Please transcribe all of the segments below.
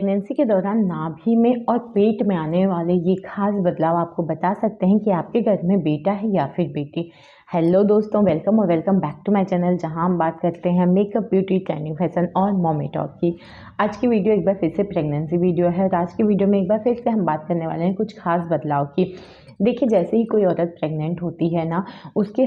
Pregnancy के दौरान नाभि में और पेट में आने वाले ये खास बदलाव आपको बता सकते हैं कि आपके घर में बेटा है या फिर बेटी। हेलो दोस्तों, वेलकम और welcome back to my channel, जहां हम बात करते हैं मेकअप, ब्यूटी, ट्रेंडिंग, फैशन और मॉमी टॉक की। आज की वीडियो एक बार फिर से प्रेगनेंसी वीडियो है और आज की वीडियो में एक बार फिर से हम बात करने वाले हैं कुछ खास बदलाव की। देखिए, जैसे ही कोई औरत प्रेग्नेंट होती है ना, उसके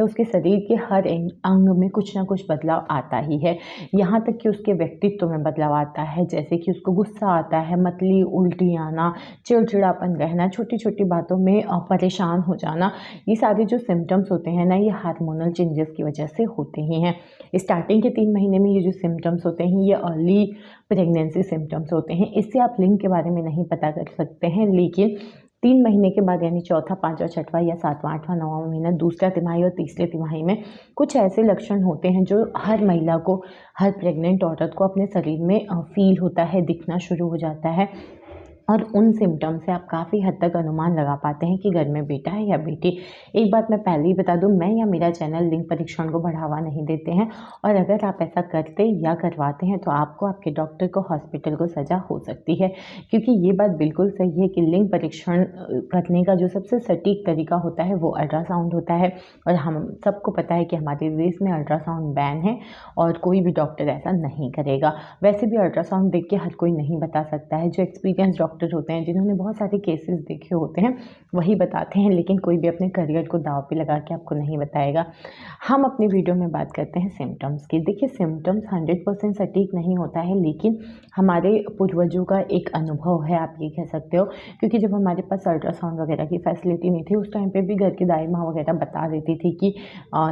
उसके शरीर के हर अंग में कुछ ना कुछ बदलाव आता ही है। यहाँ तक कि उसके व्यक्तित्व में बदलाव आता है, जैसे कि उसको गुस्सा आता है, मतली, उल्टी आना, चिड़चिड़ापन रहना, छोटी छोटी बातों में परेशान हो जाना। ये सारे जो सिम्टम्स होते हैं ना, ये हार्मोनल चेंजेस की वजह से होते ही हैं। स्टार्टिंग के 3 महीने में ये जो सिम्टम्स होते हैं, ये अर्ली प्रेगनेंसी सिम्टम्स होते हैं। इससे आप लिंग के बारे में नहीं पता कर सकते हैं, लेकिन 3 महीने के बाद यानी चौथा, पाँचवा, छठवां या सातवां, आठवां, नौवां महीना, दूसरा तिमाही और तीसरे तिमाही में कुछ ऐसे लक्षण होते हैं जो हर महिला को, हर प्रेग्नेंट औरत को अपने शरीर में फील होता है, दिखना शुरू हो जाता है। और उन सिम्टम्स से आप काफ़ी हद तक अनुमान लगा पाते हैं कि घर में बेटा है या बेटी। एक बात मैं पहले ही बता दूं, मैं या मेरा चैनल लिंग परीक्षण को बढ़ावा नहीं देते हैं, और अगर आप ऐसा करते या करवाते हैं तो आपको, आपके डॉक्टर को, हॉस्पिटल को सज़ा हो सकती है। क्योंकि ये बात बिल्कुल सही है कि लिंग परीक्षण करने का जो सबसे सटीक तरीका होता है वो अल्ट्रासाउंड होता है, और हम सबको पता है कि हमारे देश में अल्ट्रासाउंड बैन है और कोई भी डॉक्टर ऐसा नहीं करेगा। वैसे भी अल्ट्रासाउंड देख के हर कोई नहीं बता सकता है। जो एक्सपीरियंस डॉक्टर होते हैं, जिन्होंने बहुत सारे केसेस देखे होते हैं, वही बताते हैं, लेकिन कोई भी अपने करियर को दांव पे लगा के आपको नहीं बताएगा। हम अपनी वीडियो में बात करते हैं सिम्टम्स की। देखिए, सिम्टम्स 100% सटीक नहीं होता है, लेकिन हमारे पूर्वजों का एक अनुभव है, आप ये कह सकते हो। क्योंकि जब हमारे पास अल्ट्रासाउंड वगैरह की फैसिलिटी नहीं थी, उस टाइम पे भी घर की दाई माँ वगैरह बता देती थी कि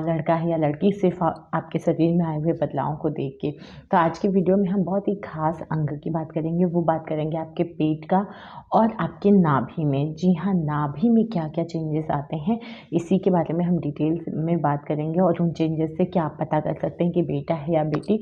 लड़का है या लड़की, सिर्फ आपके शरीर में आए हुए बदलावों को देख के। तो आज की वीडियो में हम बहुत ही खास अंग की बात करेंगे। वो बात करेंगे आपके पेट का और आपके नाभि में। जी हाँ, नाभि में क्या क्या चेंजेस आते हैं, इसी के बारे में हम डिटेल्स में बात करेंगे, और उन चेंजेस से क्या आप पता कर सकते हैं कि बेटा है या बेटी।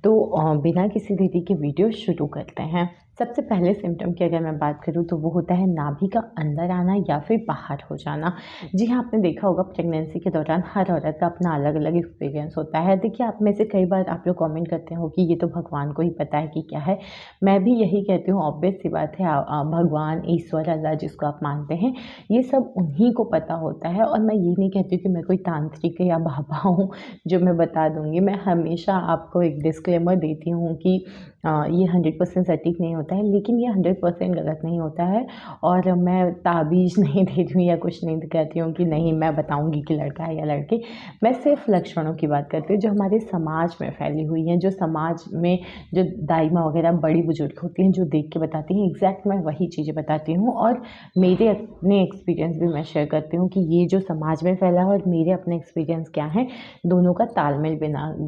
तो बिना किसी देरी के वीडियो शुरू करते हैं। सबसे पहले सिम्टम की अगर मैं बात करूँ तो वो होता है नाभि का अंदर आना या फिर बाहर हो जाना। जी हाँ, आपने देखा होगा प्रेगनेंसी के दौरान हर औरत का अपना अलग अलग एक्सपीरियंस होता है। देखिए, आप में से कई बार आप लोग कमेंट करते हो कि ये तो भगवान को ही पता है कि क्या है। मैं भी यही कहती हूँ, ऑब्वियस सी बात है। भगवान, ईश्वर, अल्लाह जिसको आप मानते हैं, ये सब उन्हीं को पता होता है। और मैं ये नहीं कहती कि मैं कोई तांत्रिक या बाबा हूँ जो मैं बता दूँगी। मैं हमेशा आपको एक डिस्क्लेमर देती हूँ कि ये 100% सटीक नहीं होता है, लेकिन ये 100% गलत नहीं होता है। और मैं ताबीज़ नहीं दे रही हूँ या कुछ नहीं कहती हूँ कि नहीं मैं बताऊँगी कि लड़का है या लड़की। मैं सिर्फ लक्षणों की बात करती हूँ जो हमारे समाज में फैली हुई हैं, जो समाज में जो दाई माँ वगैरह बड़ी बुजुर्ग होती हैं, जो देख के बताती हैं, एग्जैक्ट मैं वही चीज़ें बताती हूँ। और मेरे अपने एक्सपीरियंस भी मैं शेयर करती हूँ कि ये जो समाज में फैला है और मेरे अपने एक्सपीरियंस क्या है, दोनों का तालमेल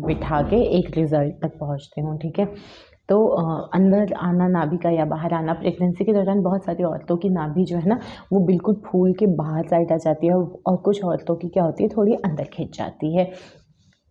बिठा के एक रिजल्ट तक पहुँचती हूँ। ठीक है। तो अंदर आना नाभि का या बाहर आना, प्रेगनेंसी के दौरान बहुत सारी औरतों की नाभि जो है ना, वो बिल्कुल फूल के बाहर साइड आ जाती है, और कुछ औरतों की क्या होती है, थोड़ी अंदर खिंच जाती है।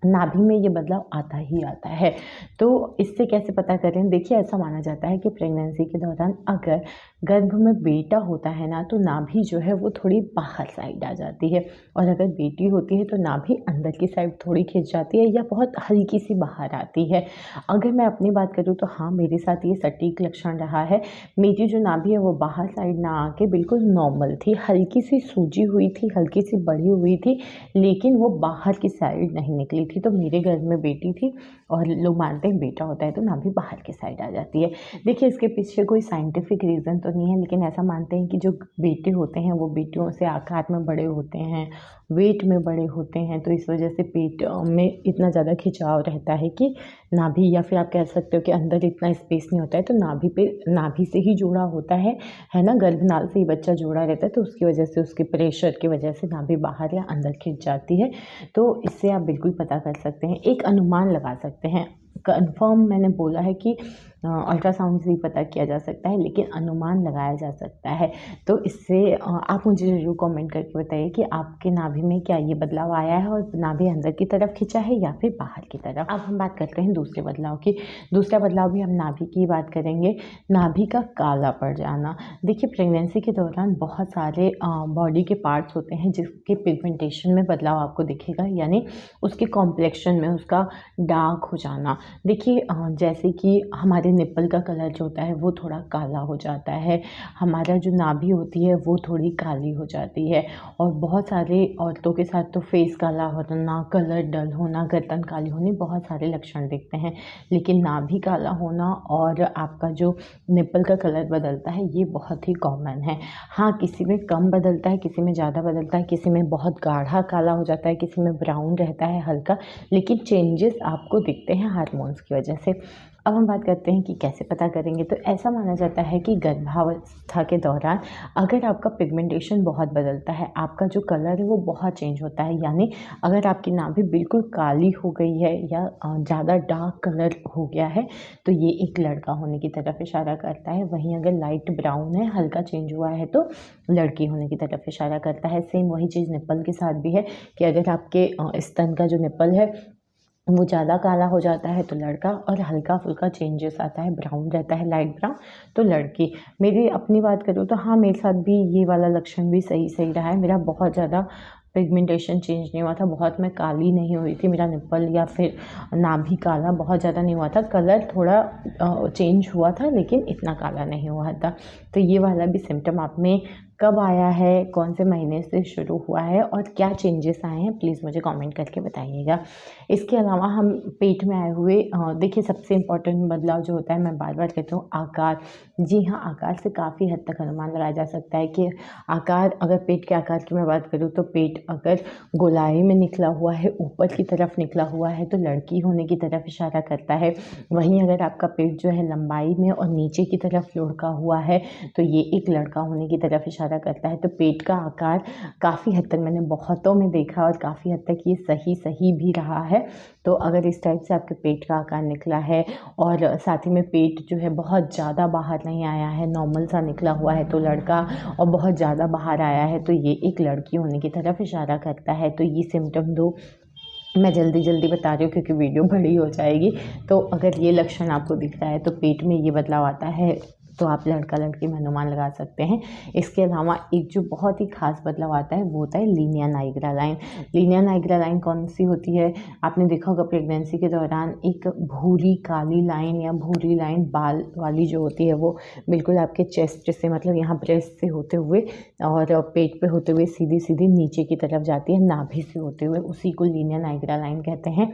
नाभि में ये बदलाव आता ही आता है। तो इससे कैसे पता करें? देखिए, ऐसा माना जाता है कि प्रेगनेंसी के दौरान अगर गर्भ में बेटा होता है ना, तो नाभि जो है वो थोड़ी बाहर साइड आ जाती है, और अगर बेटी होती है तो नाभि अंदर की साइड थोड़ी खिंच जाती है या बहुत हल्की सी बाहर आती है। अगर मैं अपनी बात करूँ तो हाँ, मेरे साथ ये सटीक लक्षण रहा है। मेरी जो नाभि है वो बाहर साइड ना आके बिल्कुल नॉर्मल थी, हल्की सी सूजी हुई थी, हल्की सी बढ़ी हुई थी, लेकिन वो बाहर की साइड नहीं निकली थी। तो मेरे घर में बेटी थी, और लोग मानते हैं बेटा होता है तो नाभि बाहर की साइड आ जाती है। देखिए, इसके पीछे कोई साइंटिफिक रीज़न तो नहीं है, लेकिन ऐसा मानते हैं कि जो बेटे होते हैं वो बेटियों से आकार में बड़े होते हैं, वेट में बड़े होते हैं, तो इस वजह से पेट में इतना ज़्यादा खिंचाव रहता है कि नाभि, या फिर आप कह सकते हो कि अंदर इतना स्पेस नहीं होता है, तो नाभि से ही जोड़ा होता है ना, गर्भनाल से ही बच्चा जोड़ा रहता है, तो उसकी वजह से, उसके प्रेशर की वजह से नाभि बाहर या अंदर खिंच जाती है। तो इससे आप बिल्कुल पता कर सकते हैं, एक अनुमान लगा सकते हैं। कन्फर्म मैंने बोला है कि अल्ट्रासाउंड से ही पता किया जा सकता है, लेकिन अनुमान लगाया जा सकता है। तो इससे आप मुझे ज़रूर कमेंट करके बताइए कि आपके नाभि में क्या ये बदलाव आया है, और नाभि अंदर की तरफ खिंचा है या फिर बाहर की तरफ। अब हम बात करते हैं दूसरे बदलाव की। दूसरा बदलाव भी हम नाभि की बात करेंगे, नाभि का काला पड़ जाना। देखिए, प्रेगनेंसी के दौरान बहुत सारे बॉडी के पार्ट्स होते हैं जिसके पिगमेंटेशन में बदलाव आपको दिखेगा, यानी उसके कॉम्प्लेक्शन में उसका डार्क हो जाना। देखिए, जैसे कि हमारे निप्पल का कलर जो होता है वो थोड़ा काला हो जाता है, हमारा जो नाभि होती है वो थोड़ी काली हो जाती है। और बहुत सारे औरतों के साथ तो फेस काला होना, कलर डल होना, गर्दन काली होनी, बहुत सारे लक्षण दिखते हैं। लेकिन नाभि काला होना और आपका जो निप्पल का कलर बदलता है ये बहुत ही कॉमन है। हाँ, किसी में कम बदलता है, किसी में ज़्यादा बदलता है, किसी में बहुत गाढ़ा काला हो जाता है, किसी में ब्राउन रहता है हल्का, लेकिन चेंजेस आपको दिखते हैं हार्मोन्स की वजह से। अब हम बात करते हैं कि कैसे पता करेंगे। तो ऐसा माना जाता है कि गर्भावस्था के दौरान अगर आपका पिगमेंटेशन बहुत बदलता है, आपका जो कलर है वो बहुत चेंज होता है, यानी अगर आपकी नाभि बिल्कुल काली हो गई है या ज़्यादा डार्क कलर हो गया है, तो ये एक लड़का होने की तरफ इशारा करता है। वहीं अगर लाइट ब्राउन है, हल्का चेंज हुआ है, तो लड़की होने की तरफ इशारा करता है। सेम वही चीज़ निप्पल के साथ भी है कि अगर आपके स्तन का जो निप्पल है वो ज़्यादा काला हो जाता है तो लड़का, और हल्का फुल्का चेंजेस आता है, ब्राउन रहता है, लाइट ब्राउन, तो लड़की। मेरी अपनी बात करूँ तो हाँ, मेरे साथ भी ये वाला लक्षण भी सही रहा है। मेरा बहुत ज़्यादा पिगमेंटेशन चेंज नहीं हुआ था, बहुत मैं काली नहीं हुई थी, मेरा निप्पल या फिर नाभि काला बहुत ज़्यादा नहीं हुआ था, कलर थोड़ा चेंज हुआ था लेकिन इतना काला नहीं हुआ था। तो ये वाला भी सिम्टम आप में कब आया है, कौन से महीने से शुरू हुआ है और क्या चेंजेस आए हैं, प्लीज़ मुझे कमेंट करके बताइएगा। इसके अलावा हम पेट में आए हुए देखिए, सबसे इम्पोर्टेंट बदलाव जो होता है, मैं बार बार कहती हूँ, आकार। जी हाँ, आकार से काफ़ी हद तक अनुमान लगाया जा सकता है कि आकार, अगर पेट के आकार की मैं बात करूँ तो पेट अगर गोलाई में निकला हुआ है, ऊपर की तरफ निकला हुआ है, तो लड़की होने की तरफ इशारा करता है। वहीं अगर आपका पेट जो है लंबाई में और नीचे की तरफ लुढ़का हुआ है, तो ये एक लड़का होने की तरफ इशारा करता है। तो पेट का आकार काफ़ी हद तक मैंने बहुतों में देखा और काफ़ी हद तक ये सही भी रहा है। तो अगर इस टाइप से आपके पेट का आकार निकला है और साथ ही में पेट जो है बहुत ज़्यादा बाहर नहीं आया है, नॉर्मल सा निकला हुआ है, तो लड़का, और बहुत ज़्यादा बाहर आया है तो ये एक लड़की होने की तरफ इशारा करता है। तो ये सिम्टम दो मैं जल्दी बता रही हूँ क्योंकि वीडियो बड़ी हो जाएगी। तो अगर ये लक्षण आपको दिख रहा है तो पेट में ये बदलाव आता है, तो आप लड़का लड़की में अनुमान लगा सकते हैं। इसके अलावा एक जो बहुत ही खास बदलाव आता है वो होता है linea nigra line. Linea nigra line कौन सी होती है, आपने देखा होगा प्रेगनेंसी के दौरान एक भूरी काली लाइन या भूरी लाइन बाल वाली जो होती है, वो बिल्कुल आपके चेस्ट से, मतलब यहाँ ब्रेस्ट से होते हुए और पेट पे होते हुए सीधी नीचे की तरफ जाती है, नाभि से होते हुए, उसी को लीनिया नाइग्रा लाइन कहते हैं।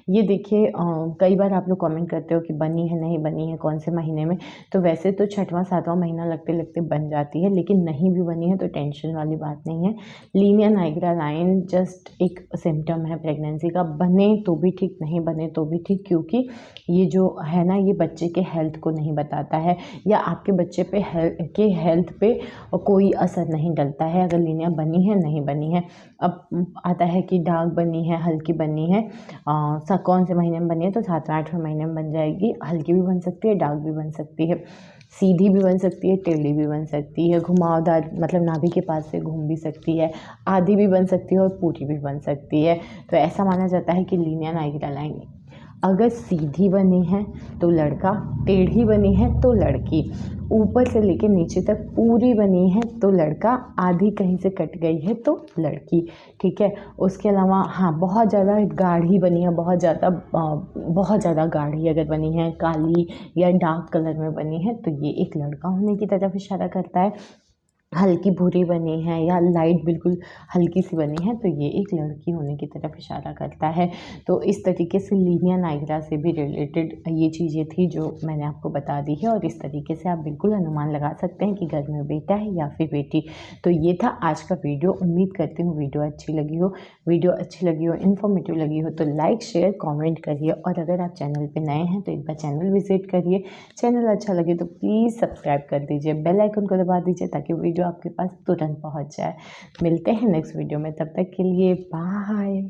ये देखिए, कई बार आप लोग कमेंट करते हो कि बनी है नहीं बनी है, कौन से महीने में। तो वैसे तो 6वां 7वां महीना लगते बन जाती है, लेकिन नहीं भी बनी है तो टेंशन वाली बात नहीं है। लीनिया नाइग्रा लाइन जस्ट एक सिम्टम है प्रेगनेंसी का, बने तो भी ठीक, नहीं बने तो भी ठीक, क्योंकि ये जो है ना, ये बच्चे के हेल्थ को नहीं बताता है या आपके बच्चे पे हेल्थ पे कोई असर नहीं डलता है अगर लीनिया बनी है नहीं बनी है। अब आता है कि डार्क बनी है, हल्की बनी है, कौन से महीने में बनी है, तो 7वें 8वें महीने में बन जाएगी। हल्की भी बन सकती है, डार्क भी बन सकती है, सीधी भी बन सकती है, टेढ़ी भी बन सकती है, घुमावदार, मतलब नाभि के पास से घूम भी सकती है, आधी भी बन सकती है और पूरी भी बन सकती है। तो ऐसा माना जाता है कि लीनिया नाइग्रा लाइन अगर सीधी बनी है तो लड़का, टेढ़ी बनी है तो लड़की, ऊपर से लेके नीचे तक पूरी बनी है तो लड़का, आधी कहीं से कट गई है तो लड़की। ठीक है। उसके अलावा हाँ, बहुत ज़्यादा गाढ़ी बनी है, बहुत ज़्यादा गाढ़ी अगर बनी है, काली या डार्क कलर में बनी है, तो ये एक लड़का होने की तरफ इशारा करता है। हल्की भूरी बनी है या लाइट बिल्कुल हल्की सी बनी है, तो ये एक लड़की होने की तरफ इशारा करता है। तो इस तरीके से लीनिया नाइग्रा से भी रिलेटेड ये चीज़ें थी जो मैंने आपको बता दी है, और इस तरीके से आप बिल्कुल अनुमान लगा सकते हैं कि घर में बेटा है या फिर बेटी। तो ये था आज का वीडियो। उम्मीद करती हूँ वीडियो अच्छी लगी हो, इन्फॉर्मेटिव लगी हो तो लाइक शेयर कॉमेंट करिए, और अगर आप चैनल पर नए हैं तो एक बार चैनल विजिट करिए। चैनल अच्छा लगे तो प्लीज़ सब्सक्राइब कर दीजिए, बेल आइकन को दबा दीजिए ताकि वीडियो आपके पास तुरंत पहुंच जाए। मिलते हैं नेक्स्ट वीडियो में, तब तक के लिए बाय।